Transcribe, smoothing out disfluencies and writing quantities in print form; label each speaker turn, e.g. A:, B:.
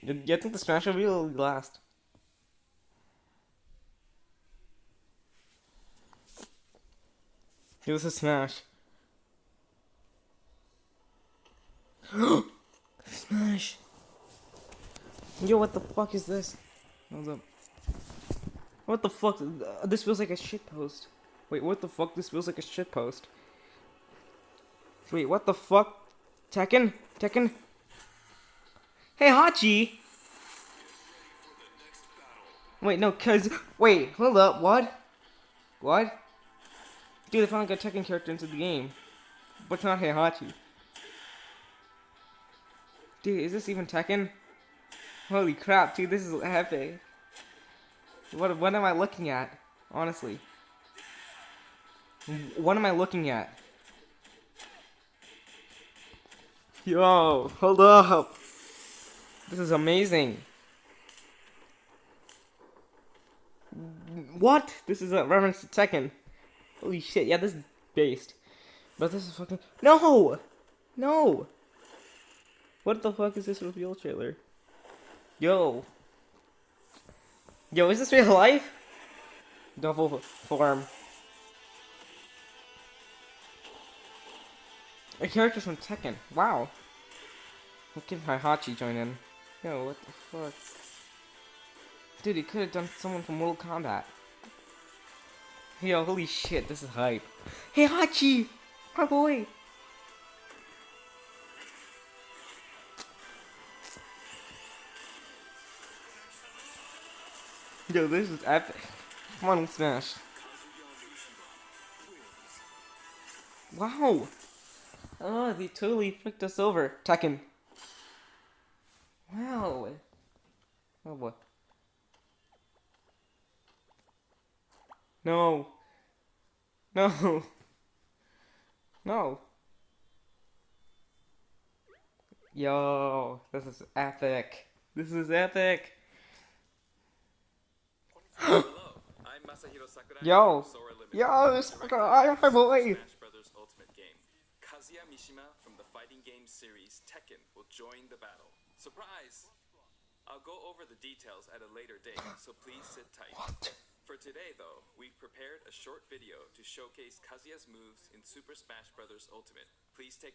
A: You think the Smash reveal will last? It was a Smash. Smash! Yo, what the fuck is this? Hold up. What the fuck? This feels like a shitpost. Wait, what the fuck? This feels like a shitpost. Wait, what the fuck? Tekken? Tekken? Hey, Hachi! Wait, no, cause... Wait, hold up, what? What? Dude, they finally got Tekken character into the game. But not Heihachi. Dude, is this even Tekken? Holy crap, dude, this is epic. What am I looking at? Honestly. What am I looking at? Yo, hold up. This is amazing. What? This is a reference to Tekken. Holy shit, yeah, this is based. But this is fucking... No! No! What the fuck is this reveal trailer? Yo. Yo, is this real life? Double form. A character from Tekken. Wow. What can Heihachi join in? Yo, what the fuck? Dude, he could have done someone from Mortal Kombat. Yo, holy shit, this is hype. Hey, Hachi! My boy! Yo, this is epic. Come on, let's smash. Wow! Oh, they totally flicked us over. Tekken. Wow. Oh boy. No. No. No. Yo, this is epic. This is epic.
B: Hello, I'm Masahiro Sakurai
A: Yo.
B: from Sora Limited.
A: Yo, Sakurai, my boy.
B: Smash Brothers Ultimate game. Kazuya Mishima from the fighting game series Tekken will join the battle. Surprise! I'll go over the details at a later date, so please sit tight.
A: What?
B: For today, though, we've prepared a short video to showcase Kazuya's moves in Super Smash Bros. Ultimate. Please take a